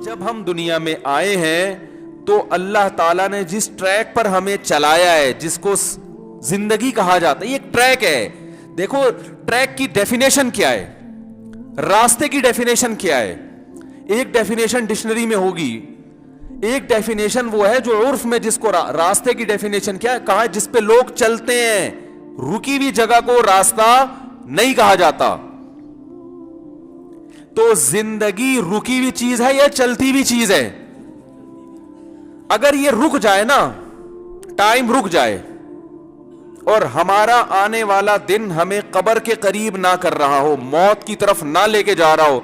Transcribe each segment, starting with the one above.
جب ہم دنیا میں آئے ہیں تو اللہ تعالیٰ نے جس ٹریک پر ہمیں چلایا ہے، جس کو زندگی کہا جاتا ہے، یہ ایک ٹریک ہے. دیکھو ٹریک کی ڈیفینیشن کیا ہے، راستے کی ڈیفینیشن کیا ہے. ایک ڈیفینیشن ڈکشنری میں ہوگی، ایک ڈیفینیشن وہ ہے جو عرف میں جس کو راستے کی ڈیفینیشن کیا ہے کہا ہے، جس پہ لوگ چلتے ہیں. رکی ہوئی جگہ کو راستہ نہیں کہا جاتا. تو زندگی رکی ہوئی چیز ہے یا چلتی ہوئی چیز ہے؟ اگر یہ رک جائے نا، ٹائم رک جائے اور ہمارا آنے والا دن ہمیں قبر کے قریب نہ کر رہا ہو، موت کی طرف نہ لے کے جا رہا ہو،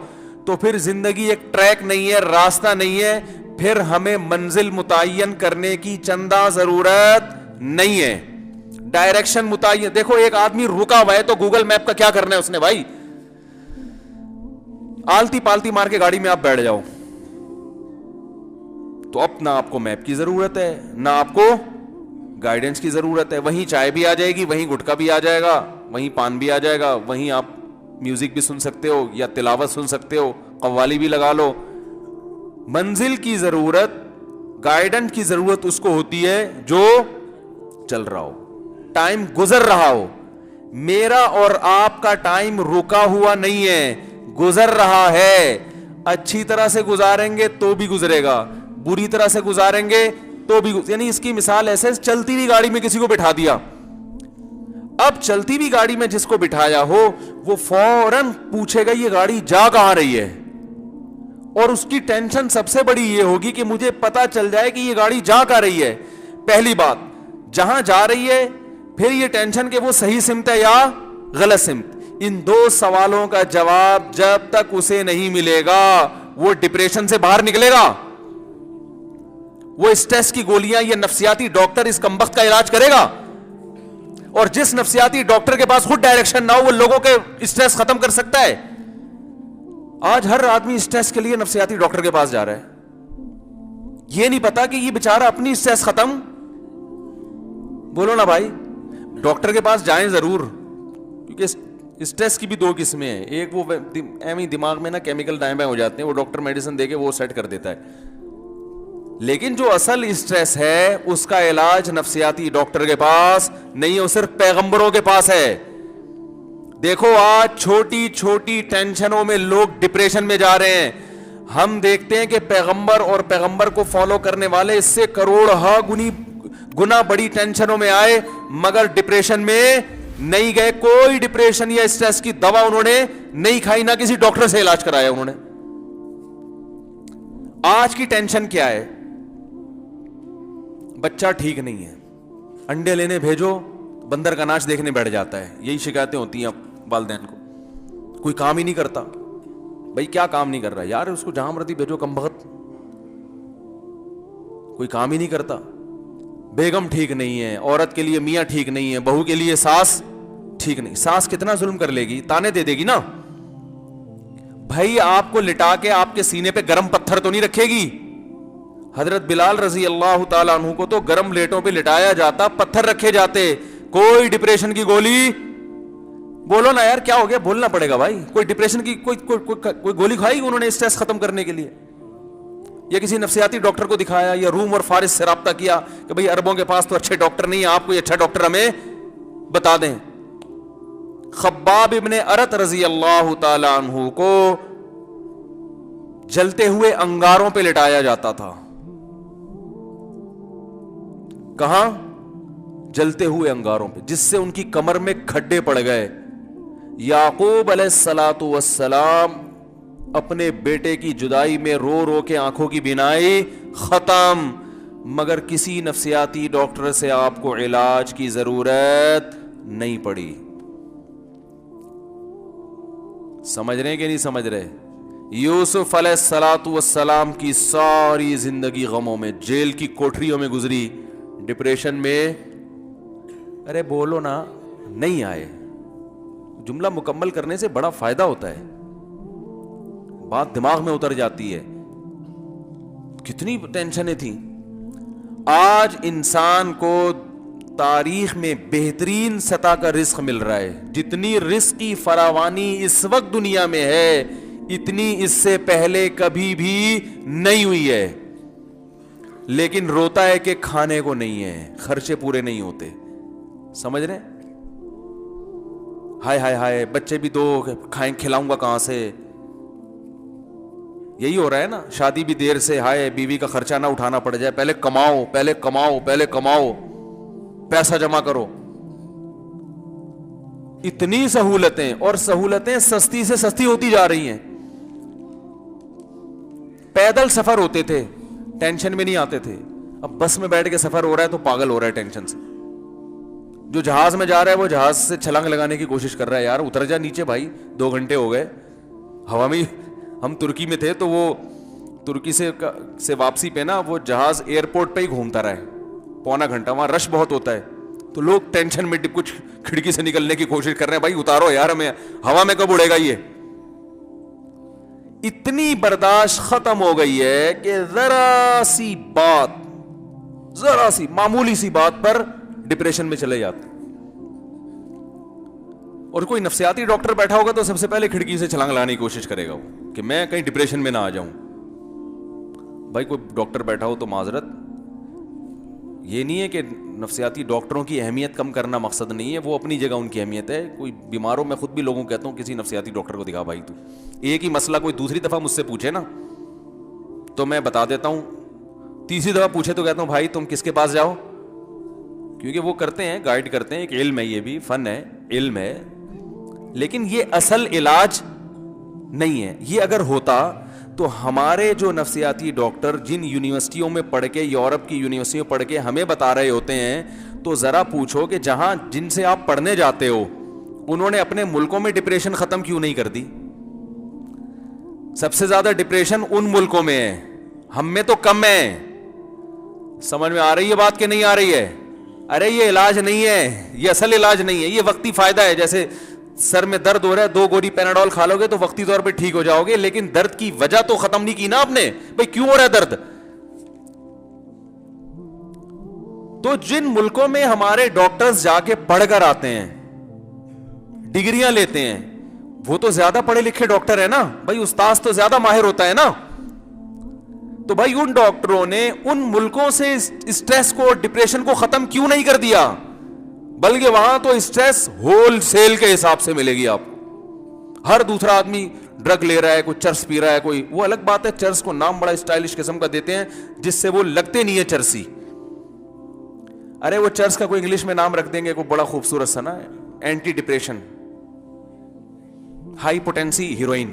تو پھر زندگی ایک ٹریک نہیں ہے، راستہ نہیں ہے. پھر ہمیں منزل متعین کرنے کی چندہ ضرورت نہیں ہے، ڈائریکشن متعین. دیکھو ایک آدمی رکا ہوا ہے تو گوگل میپ کا کیا کرنا ہے اس نے بھائی؟ آلتی پالتی مار کے گاڑی میں آپ بیٹھ جاؤ تو اب نہ آپ کو میپ کی ضرورت ہے، نہ آپ کو گائیڈنس کی ضرورت ہے. وہیں چائے بھی آ جائے گی، وہیں گٹکا بھی آ جائے گا، وہیں پان بھی آ جائے گا، وہیں آپ میوزک بھی سن سکتے ہو یا تلاوت سن سکتے ہو، قوالی بھی لگا لو. منزل کی ضرورت، گائیڈنس کی ضرورت اس کو ہوتی ہے جو چل رہا ہو، ٹائم گزر رہا ہو. میرا اور آپ کا ٹائم رکا ہوا نہیں ہے، گزر رہا ہے. اچھی طرح سے گزاریں گے تو بھی گزرے گا، بری طرح سے گزاریں گے تو بھی یعنی اس کی مثال ایسے چلتی ہوئی گاڑی میں کسی کو بٹھا دیا. اب چلتی ہوئی گاڑی میں جس کو بٹھایا ہو وہ فوراً پوچھے گا یہ گاڑی جا کہاں رہی ہے، اور اس کی ٹینشن سب سے بڑی یہ ہوگی کہ مجھے پتا چل جائے کہ یہ گاڑی جا کہاں رہی ہے. پہلی بات جہاں جا رہی ہے، پھر یہ ٹینشن کہ وہ صحیح سمت ہے یا غلط سمت. ان دو سوالوں کا جواب جب تک اسے نہیں ملے گا وہ ڈپریشن سے باہر نکلے گا. وہ اسٹریس کی گولیاں، یہ نفسیاتی ڈاکٹر اس کمبخت کا علاج کرے گا. اور جس نفسیاتی ڈاکٹر کے پاس خود ڈائریکشن نہ ہو وہ لوگوں کے اسٹریس ختم کر سکتا ہے. آج ہر آدمی اسٹریس کے لیے نفسیاتی ڈاکٹر کے پاس جا رہا ہے، یہ نہیں پتا کہ یہ بیچارہ اپنی اسٹریس ختم. بولو نا بھائی، ڈاکٹر کے پاس جائیں ضرور، کیونکہ اسٹریس کی بھی دو قسمیں ہیں. ایک وہ ایویں دماغ میں نا کیمیکل ڈائمبے ہو جاتے ہیں، وہ ڈاکٹر میڈیسن دے کے وہ سیٹ کر دیتا ہے. لیکن جو اصل اسٹریس ہے اس کا علاج نفسیاتی ڈاکٹر کے پاس نہیں ہے، وہ صرف پیغمبروں کے پاس ہے. دیکھو آج چھوٹی چھوٹی ٹینشنوں میں لوگ ڈپریشن میں جا رہے ہیں. ہم دیکھتے ہیں کہ پیغمبر اور پیغمبر کو فالو کرنے والے اس سے کروڑ گنا بڑی ٹینشنوں میں آئے مگر ڈپریشن میں نہیں گئے. کوئی ڈپریشن یا اسٹریس کی دوا انہوں نے نہیں کھائی، نہ کسی ڈاکٹر سے علاج کرایا انہوں نے. آج کی ٹینشن کیا ہے؟ بچہ ٹھیک نہیں ہے، انڈے لینے بھیجو بندر کا ناچ دیکھنے بیٹھ جاتا ہے. یہی شکایتیں ہوتی ہیں والدین کو. کوئی کام ہی نہیں کرتا. بھائی کیا کام نہیں کر رہا یار؟ اس کو جہاں مرضی بھیجو کم بخت، کوئی کام ہی نہیں کرتا. بیگم ٹھیک نہیں ہے، عورت کے لیے میاں ٹھیک نہیں ہے، بہو کے لیے ساس ٹھیک نہیں. ساس کتنا ظلم کر لے گی، تانے دے دے گی نا. بھائی آپ کو لٹا کے آپ کے سینے پہ گرم پتھر تو نہیں رکھے گی. حضرت بلال رضی اللہ تعالیٰ عنہ کو تو گرم لیٹوں پہ لٹایا جاتا، پتھر رکھے جاتے. کوئی ڈپریشن کی گولی، بولو نا یار کیا ہو گیا، بولنا پڑے گا بھائی. کوئی ڈپریشن کی کوئی گولی کھائی انہوں نے اسٹریس ختم کرنے کے لیے؟ یا کسی نفسیاتی ڈاکٹر کو دکھایا یا روم اور فارس سے رابطہ کیا کہ بھئی عربوں کے پاس تو اچھے ڈاکٹر نہیں ہیں، آپ کوئی اچھا ڈاکٹر ہمیں بتا دیں. خباب ابن ارت رضی اللہ تعالیٰ عنہ کو جلتے ہوئے انگاروں پہ لٹایا جاتا تھا. کہاں؟ جلتے ہوئے انگاروں پہ، جس سے ان کی کمر میں کھڈے پڑ گئے. یعقوب علیہ الصلوۃ والسلام اپنے بیٹے کی جدائی میں رو رو کے آنکھوں کی بینائی ختم، مگر کسی نفسیاتی ڈاکٹر سے آپ کو علاج کی ضرورت نہیں پڑی. سمجھ رہے کہ نہیں سمجھ رہے؟ یوسف علیہ الصلوۃ والسلام کی ساری زندگی غموں میں، جیل کی کوٹریوں میں گزری، ڈپریشن میں. ارے بولو نا، نہیں آئے. جملہ مکمل کرنے سے بڑا فائدہ ہوتا ہے، بات دماغ میں اتر جاتی ہے. کتنی ٹینشنیں تھیں. آج انسان کو تاریخ میں بہترین سطح کا رزق مل رہا ہے. جتنی رزق کی فراوانی اس وقت دنیا میں ہے اتنی اس سے پہلے کبھی بھی نہیں ہوئی ہے. لیکن روتا ہے کہ کھانے کو نہیں ہے, خرچے پورے نہیں ہوتے. سمجھ رہے؟ ہائے ہائے ہائے, بچے بھی دو, کھائیں, کھلاؤں گا کہاں سے. یہی ہو رہا ہے نا, شادی بھی دیر سے, ہائے بیوی کا خرچہ نہ اٹھانا پڑ جائے, پہلے کماؤ پہلے کماؤ پہلے کماؤ, پیسہ جمع کرو. اتنی سہولتیں, اور سہولتیں سستی سے سستی ہوتی جا رہی ہیں. پیدل سفر ہوتے تھے, ٹینشن میں نہیں آتے تھے. اب بس میں بیٹھ کے سفر ہو رہا ہے تو پاگل ہو رہا ہے ٹینشن سے. جو جہاز میں جا رہا ہے وہ جہاز سے چھلانگ لگانے کی کوشش کر رہا ہے, یار اتر جا نیچے بھائی, 2 گھنٹے ہو گئے ہوا میں. ہم ترکی میں تھے تو وہ ترکی سے واپسی پہ نا, وہ جہاز ایئرپورٹ پہ ہی گھومتا رہا ہے پونا گھنٹہ. وہاں رش بہت ہوتا ہے تو لوگ ٹینشن میں کچھ کھڑکی سے نکلنے کی کوشش کر رہے ہیں, بھائی اتارو یار ہمیں, ہوا میں کب اڑے گا یہ. اتنی برداشت ختم ہو گئی ہے کہ ذرا سی بات, ذرا سی معمولی سی بات پر ڈپریشن میں چلے جاتے. اور کوئی نفسیاتی ڈاکٹر بیٹھا ہوگا تو سب سے پہلے کھڑکی سے چھلانگ لگانے کی کوشش کرے گا وہ, کہ میں کہیں ڈپریشن میں نہ آ جاؤں. بھائی کوئی ڈاکٹر بیٹھا ہو تو معذرت, یہ نہیں ہے کہ نفسیاتی ڈاکٹروں کی اہمیت کم کرنا مقصد نہیں ہے, وہ اپنی جگہ ان کی اہمیت ہے. کوئی بیماروں میں خود بھی لوگوں کو کہتا ہوں کسی نفسیاتی ڈاکٹر کو دکھا بھائی. تو ایک ہی مسئلہ کوئی دوسری دفعہ مجھ سے پوچھے نا تو میں بتا دیتا ہوں, تیسری دفعہ پوچھے تو کہتا ہوں بھائی تم کس کے پاس جاؤ, کیونکہ وہ کرتے ہیں, گائیڈ کرتے ہیں. ایک علم ہے, یہ بھی فن ہے, علم ہے, لیکن یہ اصل علاج نہیں ہے. یہ اگر ہوتا تو ہمارے جو نفسیاتی ڈاکٹر جن یونیورسٹیوں میں پڑھ کے, یورپ کی یونیورسٹیوں میں پڑھ کے ہمیں بتا رہے ہوتے ہیں, تو ذرا پوچھو کہ جہاں جن سے آپ پڑھنے جاتے ہو انہوں نے اپنے ملکوں میں ڈپریشن ختم کیوں نہیں کر دی. سب سے زیادہ ڈپریشن ان ملکوں میں ہے, ہم میں تو کم ہے. سمجھ میں آ رہی ہے بات کہ نہیں آ رہی ہے؟ ارے یہ علاج نہیں ہے, یہ اصل علاج نہیں ہے, یہ وقتی فائدہ ہے. جیسے سر میں درد ہو رہا ہے, 2 گولی پیناڈول کھا لو گے تو وقتی طور پہ ٹھیک ہو جاؤ گے, لیکن درد کی وجہ تو ختم نہیں کی نا آپ نے. بھائی کیوں ہو رہا ہے درد؟ تو جن ملکوں میں ہمارے ڈاکٹرز جا کے پڑھ کر آتے ہیں, ڈگریاں لیتے ہیں, وہ تو زیادہ پڑھے لکھے ڈاکٹر ہیں نا بھائی, استاذ تو زیادہ ماہر ہوتا ہے نا. تو بھائی ان ڈاکٹروں نے ان ملکوں سے اسٹریس کو, ڈپریشن کو ختم کیوں نہیں کر دیا, بلکہ وہاں تو اسٹریس ہول سیل کے حساب سے ملے گی آپ کو. ہر دوسرا آدمی ڈرگ لے رہا ہے, کوئی چرس پی رہا ہے, کوئی, وہ الگ بات ہے, چرس کو نام بڑا اسٹائلش قسم کا دیتے ہیں جس سے وہ لگتے نہیں ہے چرسی. ارے وہ چرس کا کوئی انگلش میں نام رکھ دیں گے, کوئی بڑا خوبصورت سا نا, anti depression, high potency heroin.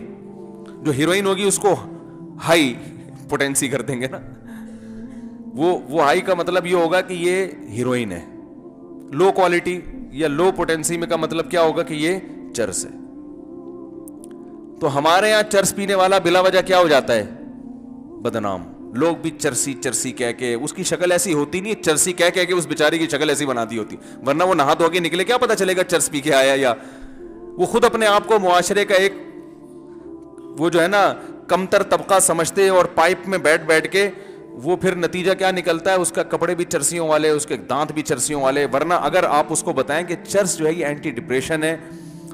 جو ہیروئن ہوگی اس کو ہائی پوٹینسی کر دیں گے نا, وہ ہائی کا مطلب یہ ہوگا کہ یہ ہیروئن ہے. لو کوالٹی یا لو پوٹینسی میں کا مطلب کیا ہوگا کہ یہ چرس ہے. تو ہمارے یہاں چرس پینے والا بلا وجہ کیا ہو جاتا ہے, بدنام. لوگ بھی چرسی چرسی کہہ کے, اس کی شکل ایسی ہوتی نہیں, چرسی کہہ کے اس بیچاری کی شکل ایسی بنا دی ہوتی, ورنہ وہ نہا دھو کے نکلے کیا پتا چلے گا چرس پی کے آیا, یا وہ خود اپنے آپ کو معاشرے کا ایک وہ جو ہے نا کمتر طبقہ سمجھتے, اور پائپ میں بیٹھ بیٹھ کے وہ پھر نتیجہ کیا نکلتا ہے, اس کا کپڑے بھی چرسیوں والے, اس کے دانت بھی چرسیوں والے. ورنہ اگر آپ اس کو بتائیں کہ چرس جو ہے یہ اینٹی ڈپریشن ہے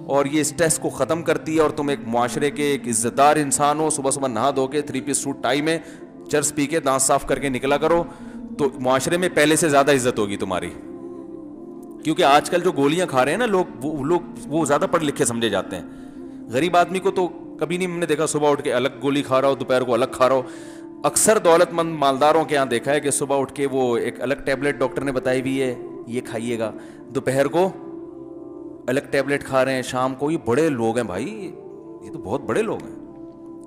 اور یہ اسٹریس کو ختم کرتی ہے, اور تم ایک معاشرے کے ایک عزت دار انسان ہو, صبح صبح نہا دھو کے 3 پیس سوٹ ٹائی میں چرس پی کے دانت صاف کر کے نکلا کرو, تو معاشرے میں پہلے سے زیادہ عزت ہوگی تمہاری. کیونکہ آج کل جو گولیاں کھا رہے ہیں نا لوگ وہ زیادہ پڑھ لکھے سمجھے جاتے ہیں. غریب آدمی کو تو کبھی نہیں ہم نے دیکھا صبح اٹھ کے الگ گولی کھا رہا ہو, دوپہر کو الگ کھا رہا ہو. اکثر دولت مند مالداروں کے یہاں دیکھا ہے کہ صبح اٹھ کے وہ ایک الگ ٹیبلٹ ڈاکٹر نے بتائی ہوئی ہے, یہ کھائیے گا, دوپہر کو الگ ٹیبلٹ کھا رہے ہیں, شام کو. یہ بڑے لوگ ہیں بھائی, یہ تو بہت بڑے لوگ ہیں.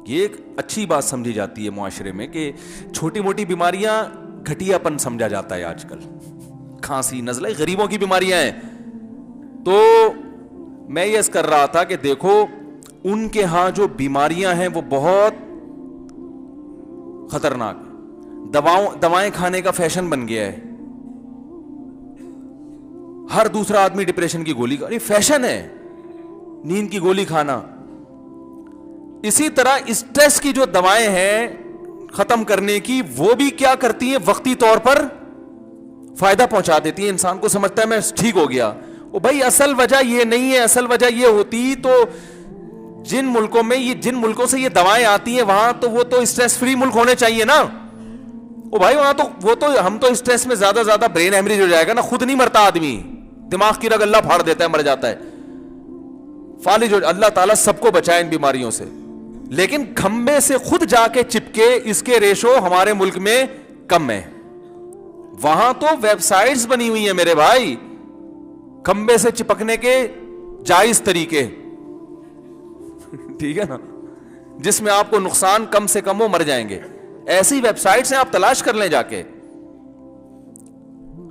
یہ ایک اچھی بات سمجھی جاتی ہے معاشرے میں کہ چھوٹی موٹی بیماریاں گھٹیا پن سمجھا جاتا ہے آج کل. کھانسی, نزلہ غریبوں کی بیماریاں ہیں. تو میں یہ کر رہا تھا کہ دیکھو ان کے ہاں جو بیماریاں ہیں وہ بہت خطرناک. دوائیں کھانے کا فیشن بن گیا ہے, ہر دوسرا آدمی ڈپریشن کی گولی کا, فیشن ہے نیند کی گولی کھانا. اسی طرح اسٹریس کی جو دوائیں ہیں ختم کرنے کی, وہ بھی کیا کرتی ہیں, وقتی طور پر فائدہ پہنچا دیتی ہیں. انسان کو سمجھتا ہے میں ٹھیک ہو گیا, وہ بھائی اصل وجہ یہ نہیں ہے. اصل وجہ یہ ہوتی تو جن ملکوں سے یہ دوائیں آتی ہیں وہاں تو وہ تو اسٹریس فری ملک ہونے چاہیے نا. او بھائی وہاں تو ہم تو اسٹریس میں زیادہ برین ہیمریج ہو جائے گا نا, خود نہیں مرتا آدمی, دماغ کی رگ اللہ پھاڑ دیتا ہے, مر جاتا ہے, فالج ہو. اللہ تعالیٰ سب کو بچائے ان بیماریوں سے. لیکن کھمبے سے خود جا کے چپکے, اس کے ریشو ہمارے ملک میں کم ہے. وہاں تو ویب سائٹس بنی ہوئی ہیں میرے بھائی, کھمبے سے چپکنے کے جائز طریقے, ٹھیک ہے نا, جس میں آپ کو نقصان کم سے کم ہو, مر جائیں گے. ایسی ویب سائٹس ہیں, آپ تلاش کر لیں جا کے.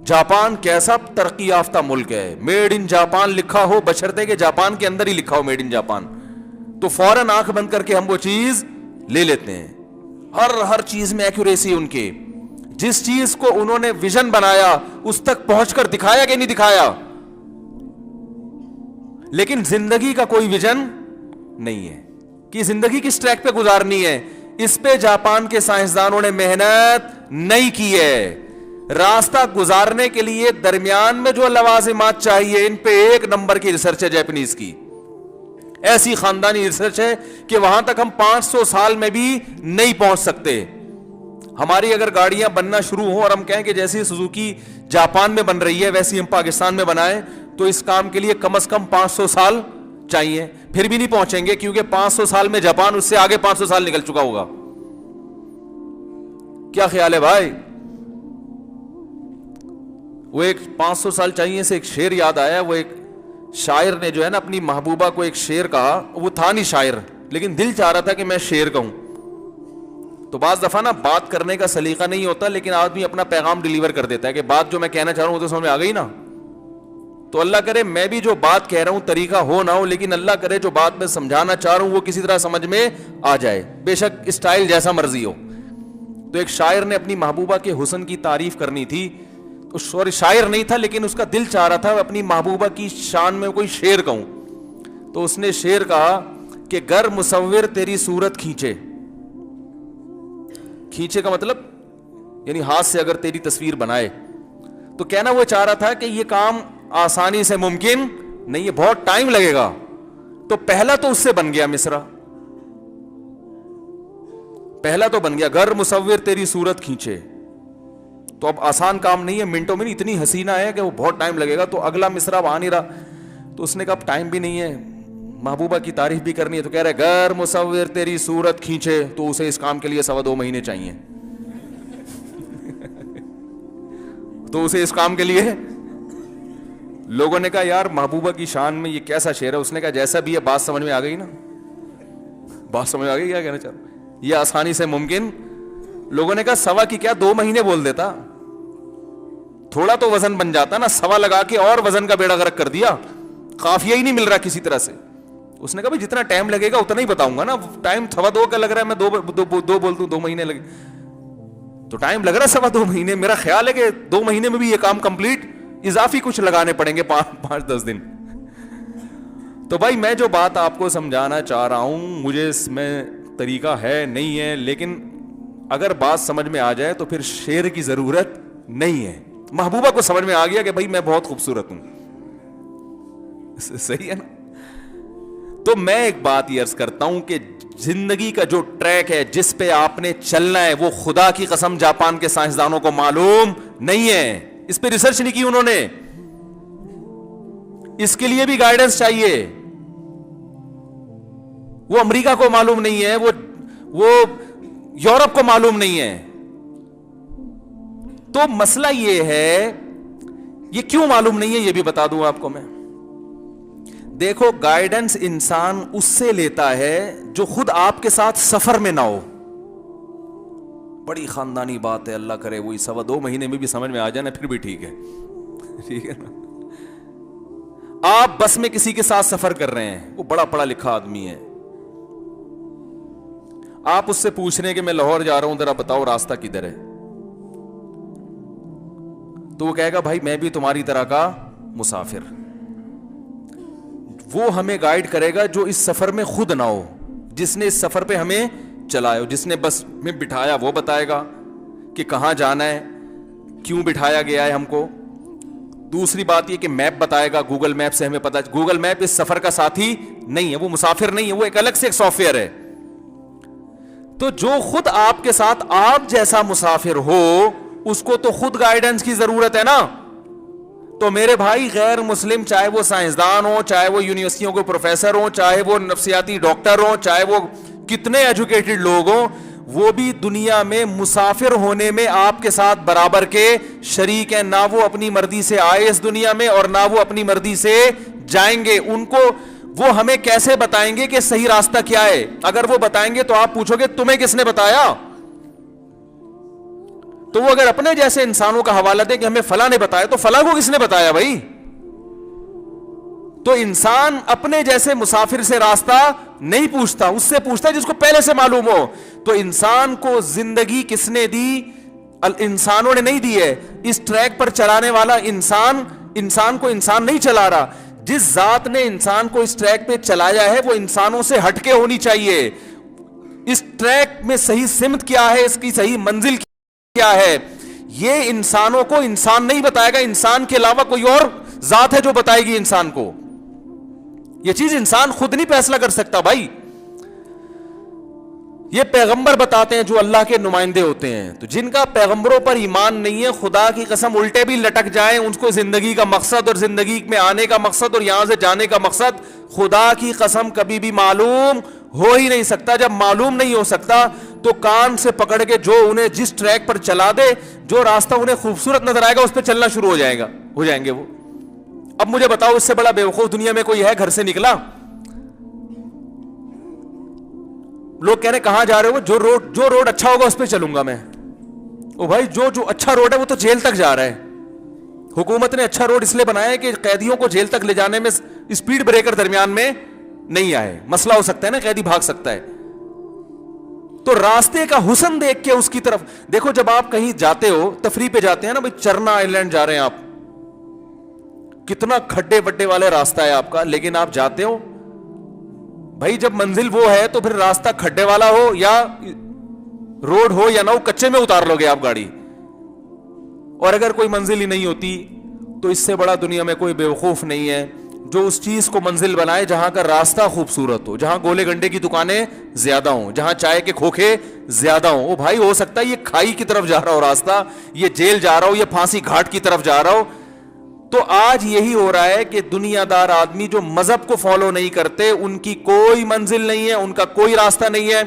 جاپان کیسا ترقی یافتہ ملک ہے, میڈ ان جاپان لکھا ہو, بشرطے کہ جاپان کے اندر ہی لکھا ہو میڈ ان جاپان, تو فوراً آنکھ بند کر کے ہم وہ چیز لے لیتے ہیں. ہر چیز میں ایکوریسی ان کی, جس چیز کو انہوں نے ویژن بنایا اس تک پہنچ کر دکھایا کہ نہیں دکھایا. لیکن زندگی کا کوئی ویژن نہیں ہے کہ زندگی کس ٹریک پہ گزارنی ہے. اس پہ جاپان کے سائنسدانوں نے محنت نہیں کی ہے. راستہ گزارنے کے لیے درمیان میں جو لوازمات چاہیے, ان پہ 1 نمبر کی ریسرچ ہے جاپنیز کی. ایسی خاندانی ریسرچ ہے کہ وہاں تک ہم 500 سال میں بھی نہیں پہنچ سکتے. ہماری اگر گاڑیاں بننا شروع ہوں اور ہم کہیں کہ جیسی سوزوکی جاپان میں بن رہی ہے ویسی ہم پاکستان میں بنائیں, تو اس کام کے لیے کم از کم 500 سال چاہیے. پھر بھی نہیں پہنچیں گے, کیونکہ 500 سال میں جاپان اس سے آگے 500 سال نکل چکا ہوگا. کیا خیال ہے بھائی؟ وہ ایک 500 سال چاہیے سے ایک شعر یاد آیا. وہ ایک شاعر نے جو ہے نا اپنی محبوبہ کو ایک شعر کہا, وہ تھا نہیں شاعر, لیکن دل چاہ رہا تھا کہ میں شعر کہوں. تو بعض دفعہ نا بات کرنے کا سلیقہ نہیں ہوتا, لیکن آدمی اپنا پیغام ڈیلیور کر دیتا ہے کہ بات جو میں کہنا چاہ رہا ہوں وہ تو سمجھ میں آ گئی نا. تو اللہ کرے میں بھی جو بات کہہ رہا ہوں طریقہ ہو نہ ہو, لیکن اللہ کرے جو بات میں سمجھانا چاہ رہا ہوں وہ کسی طرح سمجھ میں آ جائے, بے شک اسٹائل جیسا مرضی ہو. تو ایک شاعر نے اپنی محبوبہ کے حسن کی تعریف کرنی تھی, تو سوری شاعر نہیں تھا لیکن اس کا دل چاہ رہا تھا اپنی محبوبہ کی شان میں کوئی شعر کہوں. تو اس نے شعر کہا کہ گر مصور تیری صورت کھینچے. کھینچے کا مطلب یعنی ہاتھ سے اگر تیری تصویر بنائے. تو کہنا وہ چاہ رہا تھا کہ یہ کام آسانی سے ممکن نہیں ہے, بہت ٹائم لگے گا. تو پہلا تو اس سے بن گیا مصرع, پہلا تو بن گیا گر مصور تیری صورت کھینچے. تو اب آسان کام نہیں ہے, منٹوں میں نہیں, اتنی حسینہ ہے کہ وہ بہت ٹائم لگے گا. تو اگلا مصرع اب آ نہیں رہا, تو اس نے کہا اب ٹائم بھی نہیں ہے, محبوبہ کی تعریف بھی کرنی ہے. تو کہہ رہے گر مصور تیری صورت کھینچے, تو اسے اس کام کے لیے 2.25 مہینے چاہیے. تو اسے اس کام کے لیے لوگوں نے کہا یار محبوبہ کی شان میں یہ کیسا شعر ہے. اس نے کہا جیسا بھی ہے بات سمجھ میں آ گئی نا, بات سمجھ میں آ گئی کیا کہنا چاہ رہا ہوں, یہ آسانی سے ممکن. لوگوں نے کہا 1.25 کی کیا 2 مہینے بول دیتا, تھوڑا تو وزن بن جاتا نا, 1.25 لگا کے اور وزن کا بیڑا غرق کر دیا, قافیہ ہی نہیں مل رہا کسی طرح سے. اس نے کہا بھائی جتنا ٹائم لگے گا اتنا ہی بتاؤں گا نا, ٹائم 2.25 کا لگ رہا ہے, میں دو بول دوں 2 مہینے لگے, تو ٹائم لگ رہا ہے 2.25 مہینے. میرا خیال ہے کہ 2 مہینے میں بھی یہ کام کمپلیٹ, اضافی کچھ لگانے پڑیں گے 5-10 دن. تو بھائی میں جو بات آپ کو سمجھانا چاہ رہا ہوں, مجھے اس میں طریقہ ہے نہیں ہے, لیکن اگر بات سمجھ میں آ جائے تو پھر شعر کی ضرورت نہیں ہے. محبوبہ کو سمجھ میں آ گیا کہ بھائی میں بہت خوبصورت ہوں, صحیح ہے نا. تو میں ایک بات یہ عرض کرتا ہوں کہ زندگی کا جو ٹریک ہے جس پہ آپ نے چلنا ہے, وہ خدا کی قسم جاپان کے سائنسدانوں کو معلوم نہیں ہے. اس پہ ریسرچ نہیں کی انہوں نے, اس کے لیے بھی گائیڈنس چاہیے. وہ امریکہ کو معلوم نہیں ہے, وہ یورپ کو معلوم نہیں ہے. تو مسئلہ یہ ہے, یہ کیوں معلوم نہیں ہے یہ بھی بتا دوں آپ کو میں. دیکھو گائیڈنس انسان اس سے لیتا ہے جو خود آپ کے ساتھ سفر میں نہ ہو. بڑی خاندانی بات ہے, اللہ کرے وہی 2.25 مہینے میں بھی سمجھ میں آ جائے نا, پھر بھی ٹھیک ہے, ٹھیک ہے نا. آپ بس میں کسی کے ساتھ سفر کر رہے ہیں, وہ بڑا پڑھا لکھا آدمی ہے, آپ اس سے پوچھ رہے ہیں کہ میں لاہور جا رہا ہوں, ذرا بتاؤ راستہ کدھر ہے. تو وہ کہے گا بھائی میں بھی تمہاری طرح کا مسافر. وہ ہمیں گائیڈ کرے گا جو اس سفر میں خود نہ ہو, جس نے اس سفر پہ ہمیں چلایا ہو, جس نے بس میں بٹھایا وہ بتائے گا کہ کہاں جانا ہے, کیوں بٹھایا گیا ہے ہم کو. دوسری بات یہ کہ میپ بتائے گا, گوگل میپ سے ہمیں پتا, گوگل میپ اس سفر کا ساتھی نہیں ہے, وہ مسافر نہیں ہے, وہ ایک الگ سے ایک سافٹ ویئر ہے. تو جو خود آپ کے ساتھ آپ جیسا مسافر ہو اس کو تو خود گائیڈنس کی ضرورت ہے نا. تو میرے بھائی غیر مسلم, چاہے وہ سائنسدان ہو, چاہے وہ یونیورسٹیوں کے پروفیسر ہوں, چاہے وہ نفسیاتی ڈاکٹر ہوں, چاہے وہ کتنے ایجوکیٹڈ لوگ ہوں, وہ بھی دنیا میں مسافر ہونے میں آپ کے ساتھ برابر کے شریک ہیں. نہ وہ اپنی مرضی سے آئے اس دنیا میں اور نہ وہ اپنی مرضی سے جائیں گے. ان کو وہ ہمیں کیسے بتائیں گے کہ صحیح راستہ کیا ہے؟ اگر وہ بتائیں گے تو آپ پوچھو گے تمہیں کس نے بتایا؟ تو وہ اگر اپنے جیسے انسانوں کا حوالہ دے کہ ہمیں فلاں نے بتایا, تو فلاں کو کس نے بتایا بھائی؟ تو انسان اپنے جیسے مسافر سے راستہ نہیں پوچھتا, اس سے پوچھتا ہے جس کو پہلے سے معلوم ہو. تو انسان کو زندگی کس نے دی؟ انسانوں نے نہیں دی ہے. اس ٹریک پر چلانے والا انسان کو انسان نہیں چلا رہا. جس ذات نے انسان کو اس ٹریک پہ چلایا ہے وہ انسانوں سے ہٹ کے ہونی چاہیے. اس ٹریک میں صحیح سمت کیا ہے, اس کی صحیح منزل کیا ہے, یہ انسانوں کو انسان نہیں بتائے گا. انسان کے علاوہ کوئی اور ذات ہے جو بتائے گی انسان کو. یہ چیز انسان خود نہیں فیصلہ کر سکتا بھائی. یہ پیغمبر بتاتے ہیں جو اللہ کے نمائندے ہوتے ہیں. تو جن کا پیغمبروں پر ایمان نہیں ہے, خدا کی قسم الٹے بھی لٹک جائیں, ان کو زندگی کا مقصد اور زندگی میں آنے کا مقصد اور یہاں سے جانے کا مقصد خدا کی قسم کبھی بھی معلوم ہو ہی نہیں سکتا. جب معلوم نہیں ہو سکتا تو کان سے پکڑ کے جو انہیں جس ٹریک پر چلا دے, جو راستہ انہیں خوبصورت نظر آئے گا اس پہ چلنا شروع ہو جائیں گے وہ. اب مجھے بتاؤ اس سے بڑا بیوقوف دنیا میں کوئی ہے گھر سے نکلا؟ لوگ کہہ رہے کہاں جا رہے ہو؟ جو روڈ اچھا ہوگا اس پہ چلوں گا میں. او بھائی جو اچھا روڈ ہے وہ تو جیل تک جا رہا ہے. حکومت نے اچھا روڈ اس لیے بنایا ہے کہ قیدیوں کو جیل تک لے جانے میں اسپیڈ بریکر درمیان میں نہیں آئے. مسئلہ ہو سکتا ہے نا, قیدی بھاگ سکتا ہے. تو راستے کا حسن دیکھ کے اس کی طرف دیکھو. جب آپ کہیں جاتے ہو, تفریح پہ جاتے ہیں نا بھائی, چرنا آئی لینڈ جا رہے ہیں آپ, کتنا کھڈے وڈے والے راستہ ہے آپ کا, لیکن آپ جاتے ہو بھائی. جب منزل وہ ہے تو پھر راستہ کھڈے والا ہو یا روڈ ہو یا نہ ہو, کچے میں اتار لو گے آپ گاڑی. اور اگر کوئی منزل ہی نہیں ہوتی تو اس سے بڑا دنیا میں کوئی بیوقوف نہیں ہے جو اس چیز کو منزل بنائے جہاں کا راستہ خوبصورت ہو, جہاں گولے گنڈے کی دکانیں زیادہ ہوں, جہاں چائے کے کھوکھے زیادہ ہوں. وہ بھائی ہو سکتا ہے یہ کھائی کی طرف جا رہا ہو راستہ, یہ جیل جا رہا ہو, یہ پھانسی گھاٹ کی طرف جا رہا ہو. تو آج یہی ہو رہا ہے کہ دنیا دار آدمی جو مذہب کو فالو نہیں کرتے, ان کی کوئی منزل نہیں ہے, ان کا کوئی راستہ نہیں ہے.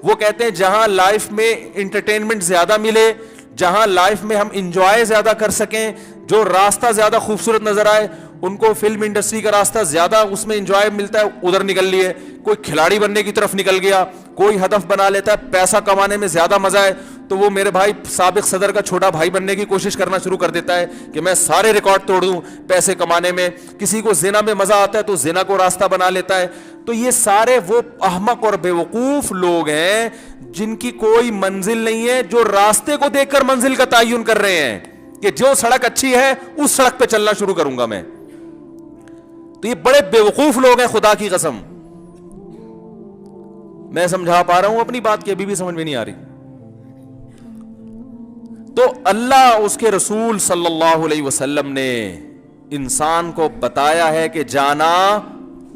وہ کہتے ہیں جہاں لائف میں انٹرٹینمنٹ زیادہ ملے, جہاں لائف میں ہم انجوائے زیادہ کر سکیں, جو راستہ زیادہ خوبصورت نظر آئے, ان کو فلم انڈسٹری کا راستہ زیادہ اس میں انجوائے ملتا ہے, ادھر نکل لیے. کوئی کھلاڑی بننے کی طرف نکل گیا, کوئی ہدف بنا لیتا ہے, پیسہ کمانے میں زیادہ مزہ ہے تو وہ میرے بھائی سابق صدر کا چھوٹا بھائی بننے کی کوشش کرنا شروع کر دیتا ہے کہ میں سارے ریکارڈ توڑ دوں پیسے کمانے میں. کسی کو زنا میں مزہ آتا ہے تو زنا کو راستہ بنا لیتا ہے. تو یہ سارے وہ احمق اور بیوقوف لوگ ہیں جن کی کوئی منزل نہیں ہے, جو راستے کو دیکھ کر منزل کا تعین کر رہے ہیں کہ جو سڑک اچھی ہے اس سڑک پہ چلنا شروع کروں گا میں. تو یہ بڑے بیوقوف لوگ ہیں خدا کی قسم. میں سمجھا پا رہا ہوں اپنی بات کی, ابھی بھی سمجھ میں نہیں آ رہی. تو اللہ اس کے رسول صلی اللہ علیہ وسلم نے انسان کو بتایا ہے کہ جانا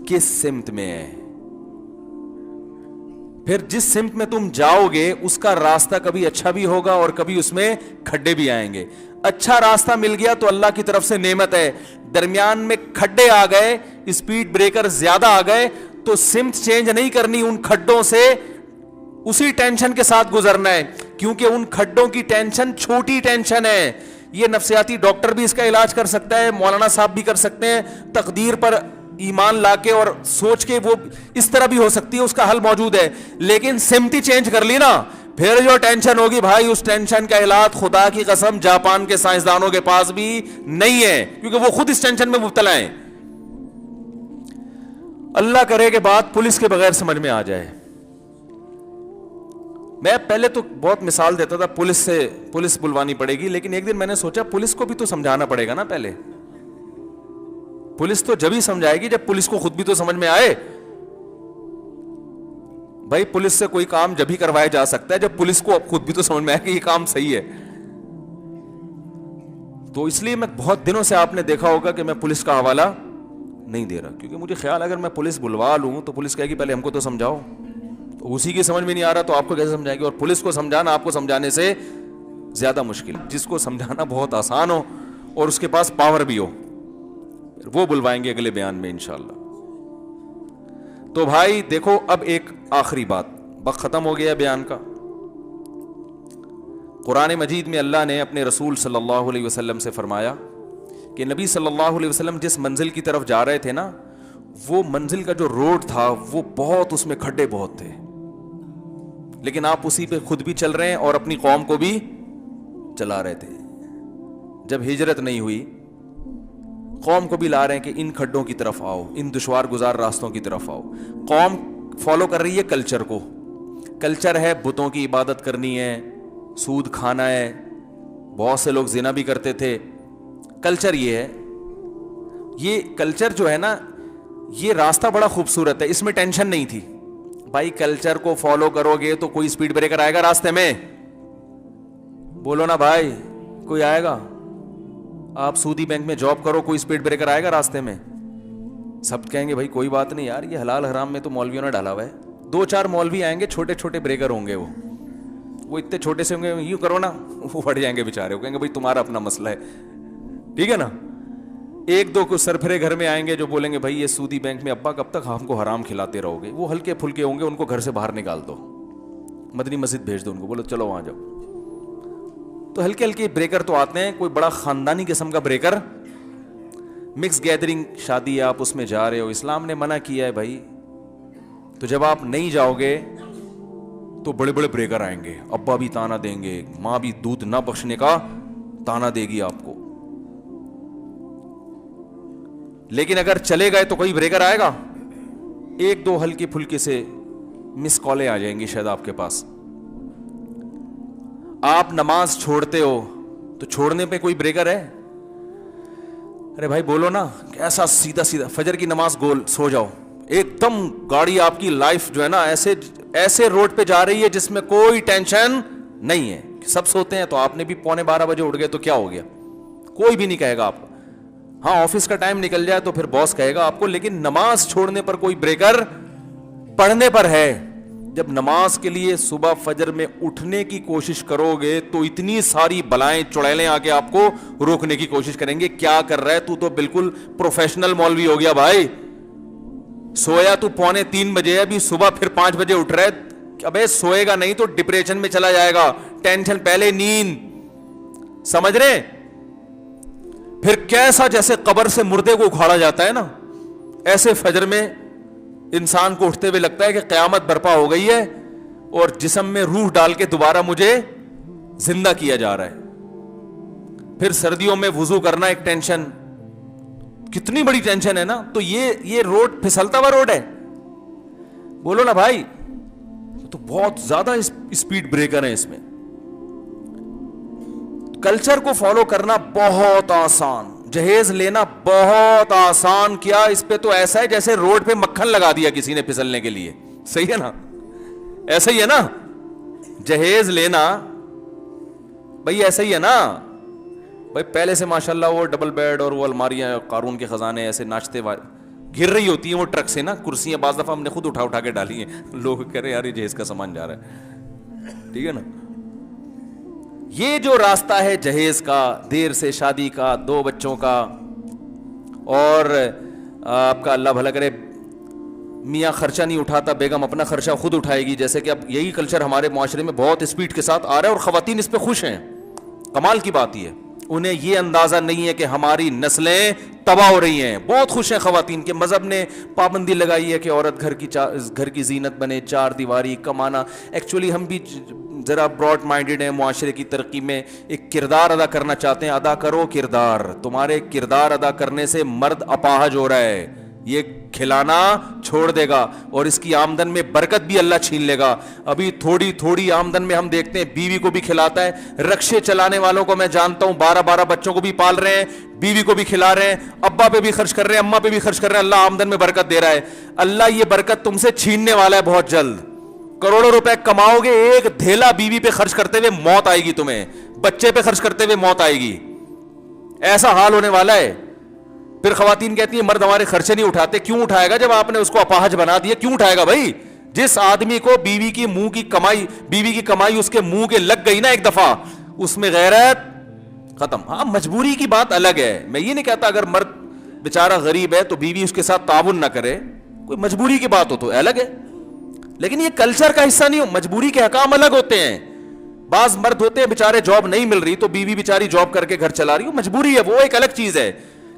کس سمت میں ہے. پھر جس سمت میں تم جاؤ گے اس کا راستہ کبھی اچھا بھی ہوگا اور کبھی اس میں کھڈے بھی آئیں گے. اچھا راستہ مل گیا تو اللہ کی طرف سے نعمت ہے, درمیان میں کھڈے آ گئے, اسپیڈ بریکر زیادہ آ گئے تو سمت چینج نہیں کرنی, ان کھڈوں سے اسی ٹینشن کے ساتھ گزرنا ہے, کیونکہ ان کھڈوں کی ٹینشن چھوٹی ٹینشن ہے. یہ نفسیاتی ڈاکٹر بھی اس کا علاج کر سکتا ہے, مولانا صاحب بھی کر سکتے ہیں, تقدیر پر ایمان لا کے اور سوچ کے وہ اس طرح بھی ہو سکتی ہے, اس کا حل موجود ہے. لیکن سمتی چینج کر لی نا, پھر جو ٹینشن ہوگی بھائی, اس ٹینشن کا علاج خدا کی قسم جاپان کے سائنسدانوں کے پاس بھی نہیں ہے, کیونکہ وہ خود اس ٹینشن میں مبتلا ہیں. اللہ کرے کہ بات پولیس کے بغیر سمجھ میں آ جائے. میں پہلے تو بہت مثال دیتا تھا پولیس بلوانی پڑے گی, لیکن ایک دن میں نے سوچا پولیس کو بھی تو سمجھانا پڑے گا نا. پہلے پولیس تو جب ہی سمجھائے گی جب پولیس کو خود بھی تو سمجھ میں آئے. بھائی پولیس سے کوئی کام جب ہی کروایا جا سکتا ہے جب پولیس کو خود بھی تو سمجھ میں آئے کہ یہ کام صحیح ہے. تو اس لیے میں بہت دنوں سے آپ نے دیکھا ہوگا کہ میں پولیس کا حوالہ نہیں دے رہا, کیونکہ مجھے خیال اگر میں پولیس بلوا لوں تو پولیس کہے گی پہلے ہم کو تو سمجھاؤ, تو اسی کی سمجھ میں نہیں آ رہا تو آپ کو کیسے سمجھائے گی, اور پولیس کو سمجھانا آپ کو سمجھانے سے زیادہ مشکل, جس کو سمجھانا بہت آسان ہو اور اس کے پاس پاور بھی ہو, وہ بلوائیں گے اگلے بیان میں انشاءاللہ. تو بھائی دیکھو, اب ایک آخری بات, وقت ختم ہو گیا بیان کا. قرآن مجید میں اللہ نے اپنے رسول صلی اللہ علیہ وسلم سے فرمایا کہ نبی صلی اللہ علیہ وسلم جس منزل کی طرف جا رہے تھے نا, وہ منزل کا جو روڈ تھا وہ بہت, اس میں کھڈے بہت تھے, لیکن آپ اسی پہ خود بھی چل رہے ہیں اور اپنی قوم کو بھی چلا رہے تھے. جب ہجرت نہیں ہوئی, قوم کو بھی لا رہے ہیں کہ ان کھڈوں کی طرف آؤ, ان دشوار گزار راستوں کی طرف آؤ. قوم فالو کر رہی ہے کلچر کو, کلچر ہے بتوں کی عبادت کرنی ہے, سود کھانا ہے, بہت سے لوگ زنا بھی کرتے تھے. کلچر یہ ہے, یہ کلچر جو ہے نا, یہ راستہ بڑا خوبصورت ہے, اس میں ٹینشن نہیں تھی. بھائی کلچر کو فالو کرو گے تو کوئی سپیڈ بریکر آئے گا راستے میں؟ بولو نا بھائی, کوئی آئے گا؟ آپ سودی بینک میں جاب کرو, کوئی سپیڈ بریکر آئے گا راستے میں؟ سب کہیں گے بھائی کوئی بات نہیں یار, یہ حلال حرام میں تو مولویوں نے ڈالا ہوا ہے. 2-4 مولوی آئیں گے, چھوٹے چھوٹے بریکر ہوں گے, وہ اتنے چھوٹے سے ہوں گے, یوں کرو نا, وہ پڑ جائیں گے بیچارے, وہ کہیں گے بھائی تمہارا اپنا مسئلہ ہے, ٹھیک ہے نا. 1-2 کو سرفرے گھر میں آئیں گے جو بولیں گے بھائی یہ سودی بینک میں ابا کب تک ہم کو حرام کھلاتے رہو گے, وہ ہلکے پھلکے ہوں گے, ان کو گھر سے باہر نکال دو, مدنی مسجد بھیج دو ان کو, بولو چلو وہاں جاؤ. تو ہلکے ہلکے بریکر تو آتے ہیں, کوئی بڑا خاندانی قسم کا بریکر, مکس گیدرنگ شادی ہے, آپ اس میں جا رہے ہو, اسلام نے منع کیا ہے بھائی. تو جب آپ نہیں جاؤ گے تو بڑے بڑے بریکر آئیں گے, ابا بھی تانا دیں گے, ماں بھی دودھ نہ بخشنے کا تانا دے گی آپ کو. لیکن اگر چلے گئے تو کوئی بریکر آئے گا؟ 1-2 ہلکے پھلکے سے مس کالیں آ جائیں گی شاید آپ کے پاس. آپ نماز چھوڑتے ہو تو چھوڑنے پہ کوئی بریکر ہے؟ ارے بھائی بولو نا, کیسا سیدھا سیدھا فجر کی نماز گول, سو جاؤ, ایک دم گاڑی آپ کی لائف جو ہے نا ایسے روڈ پہ جا رہی ہے جس میں کوئی ٹینشن نہیں ہے. سب سوتے ہیں تو آپ نے بھی 11:45 بجے اٹھ گئے تو کیا ہو گیا, کوئی بھی نہیں کہے گا آپ کو. ہاں آفس کا ٹائم نکل جائے تو پھر باس کہے گا آپ کو, لیکن نماز چھوڑنے پر کوئی بریکر پڑھنے پر ہے. جب نماز کے لیے صبح فجر میں اٹھنے کی کوشش کرو گے تو اتنی ساری بلائیں چڑیلیں آ کے آپ کو روکنے کی کوشش کریں گے. کیا کر رہا ہے تو بالکل پروفیشنل مولوی ہو گیا بھائی, سویا تو 2:45 بجے, ابھی صبح پھر 5 بجے اٹھ رہا ہے. ابے سوئے گا نہیں تو ڈپریشن میں چلا جائے گا, ٹینشن پہلے نیند, سمجھ رہے؟ پھر کیسا جیسے قبر سے مردے کو اکھاڑا جاتا ہے نا, ایسے فجر میں انسان کو اٹھتے ہوئے لگتا ہے کہ قیامت برپا ہو گئی ہے اور جسم میں روح ڈال کے دوبارہ مجھے زندہ کیا جا رہا ہے. پھر سردیوں میں وضو کرنا ایک ٹینشن, کتنی بڑی ٹینشن ہے نا. تو یہ روڈ پھسلتا ہوا روڈ ہے, بولو نا بھائی, تو بہت زیادہ اسپیڈ بریکر ہیں اس میں. کلچر کو فالو کرنا بہت آسان, جہیز لینا بہت آسان. کیا اس پہ تو ایسا ہے جیسے روڈ پہ مکھن لگا دیا کسی نے پھسلنے کے لیے, صحیح ہے نا, ایسا ہی ہے نا. جہیز لینا بھائی ایسا ہی ہے نا بھائی. پہلے سے ماشاءاللہ وہ ڈبل بیڈ اور وہ الماریاں, قارون کے خزانے ایسے ناچتے گر رہی ہوتی ہیں وہ ٹرک سے نا, کرسیاں بعض دفعہ ہم نے خود اٹھا کے ڈالی ہیں, لوگ کہہ رہے یار یہ جہیز کا سامان جا رہا ہے, ٹھیک ہے نا. یہ جو راستہ ہے جہیز کا, دیر سے شادی کا, 2 بچوں کا, اور آپ کا اللہ بھلا کرے میاں خرچہ نہیں اٹھاتا, بیگم اپنا خرچہ خود اٹھائے گی, جیسے کہ اب یہی کلچر ہمارے معاشرے میں بہت اسپیڈ کے ساتھ آ رہا ہے اور خواتین اس پہ خوش ہیں. کمال کی بات یہ, انہیں یہ اندازہ نہیں ہے کہ ہماری نسلیں تباہ ہو رہی ہیں. بہت خوش ہیں خواتین کے. مذہب نے پابندی لگائی ہے کہ عورت گھر کی زینت بنے, 4 دیواری, کمانا. ایکچولی ہم بھی ذرا براڈ مائنڈیڈ ہیں, معاشرے کی ترقی میں ایک کردار ادا کرنا چاہتے ہیں. ادا کرو کردار, تمہارے کردار ادا کرنے سے مرد اپاہج ہو رہا ہے, یہ کھلانا چھوڑ دے گا اور اس کی آمدن میں برکت بھی اللہ چھین لے گا. ابھی تھوڑی تھوڑی آمدن میں ہم دیکھتے ہیں بیوی کو بھی کھلاتا ہے. رکشے چلانے والوں کو میں جانتا ہوں 12 بچوں کو بھی پال رہے ہیں, بیوی کو بھی کھلا رہے ہیں, ابا پہ بھی خرچ کر رہے ہیں, اماں پہ بھی خرچ کر رہے ہیں. اللہ آمدن میں برکت دے رہا ہے. اللہ یہ برکت تم سے چھیننے والا ہے بہت جلد. کروڑوں روپے کماؤ گے, ایک دھیلا بیوی پہ خرچ کرتے ہوئے موت آئے گی تمہیں, بچے پہ خرچ کرتے ہوئے موت آئے گی. ایسا حال ہونے والا ہے. پھر خواتین کہتی ہیں مرد ہمارے خرچے نہیں اٹھاتے. کیوں اٹھائے گا جب آپ نے اس کو اپاہج بنا دیا؟ کیوں اٹھائے گا بھائی؟ جس آدمی کو بیوی کی کمائی اس کے منہ کے لگ گئی نا ایک دفعہ, اس میں غیرت ختم. ہاں مجبوری کی بات الگ ہے, میں یہ نہیں کہتا اگر مرد بیچارہ غریب ہے تو بیوی اس کے ساتھ تعاون نہ کرے, کوئی مجبوری کی بات ہو تو الگ ہے, لیکن یہ کلچر کا حصہ نہیں ہو. مجبوری کے حکام الگ ہوتے ہیں. بعض مرد ہوتے ہیں بیچارے جاب نہیں مل رہی تو بیوی بیچاری جاب کر کے گھر چلا رہی ہو, مجبوری ہے, وہ ایک الگ چیز ہے,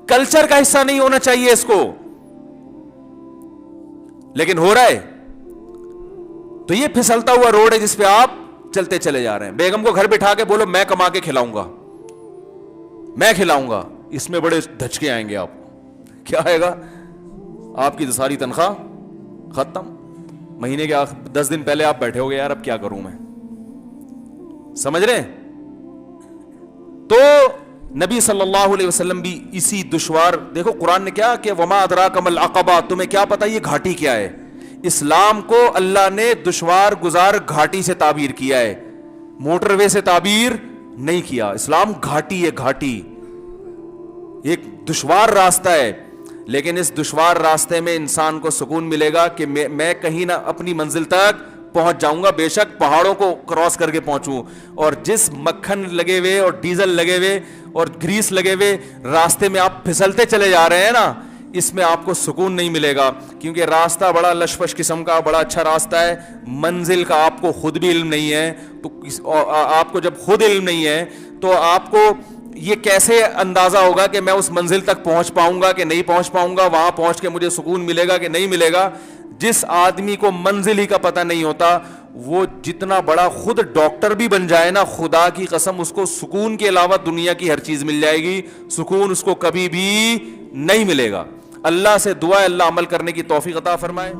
کلچر کا حصہ نہیں ہونا چاہیے اس کو, لیکن ہو رہا ہے. تو یہ پھسلتا ہوا روڈ ہے جس پہ آپ چلتے چلے جا رہے ہیں. بیگم کو گھر بٹھا کے بولو میں کما کے کھلاؤں گا, میں کھلاؤں گا, اس میں بڑے دھچکے آئیں گے آپ کو. کیا آئے گا؟ آپ کی ساری تنخواہ ختم. مہینے کے 10 دن پہلے آپ بیٹھے ہو گے یار اب کیا کروں میں, سمجھ رہے ہیں؟ تو نبی صلی اللہ علیہ وسلم بھی اسی دشوار, دیکھو قرآن نے کیا کہ وما ادراک ما العقبہ, تمہیں کیا پتا یہ گھاٹی کیا ہے. اسلام کو اللہ نے دشوار گزار گھاٹی سے تعبیر کیا ہے, موٹر وے سے تعبیر نہیں کیا. اسلام گھاٹی ہے, گھاٹی ایک دشوار راستہ ہے, لیکن اس دشوار راستے میں انسان کو سکون ملے گا کہ میں کہیں نہ اپنی منزل تک پہنچ جاؤں گا, بے شک پہاڑوں کو کراس کر کے پہنچوں. اور جس مکھن لگے ہوئے اور ڈیزل لگے ہوئے اور گریس لگے ہوئے راستے میں آپ پھسلتے چلے جا رہے ہیں نا, اس میں آپ کو سکون نہیں ملے گا, کیونکہ راستہ بڑا لشپش قسم کا, بڑا اچھا راستہ ہے, منزل کا آپ کو خود بھی علم نہیں ہے. تو آپ کو جب خود علم نہیں ہے تو آپ کو یہ کیسے اندازہ ہوگا کہ میں اس منزل تک پہنچ پاؤں گا کہ نہیں پہنچ پاؤں گا, وہاں پہنچ کے مجھے سکون ملے گا کہ نہیں ملے گا. جس آدمی کو منزل ہی کا پتہ نہیں ہوتا, وہ جتنا بڑا خود ڈاکٹر بھی بن جائے نا, خدا کی قسم اس کو سکون کے علاوہ دنیا کی ہر چیز مل جائے گی, سکون اس کو کبھی بھی نہیں ملے گا. اللہ سے دعا ہے اللہ عمل کرنے کی توفیق عطا فرمائے.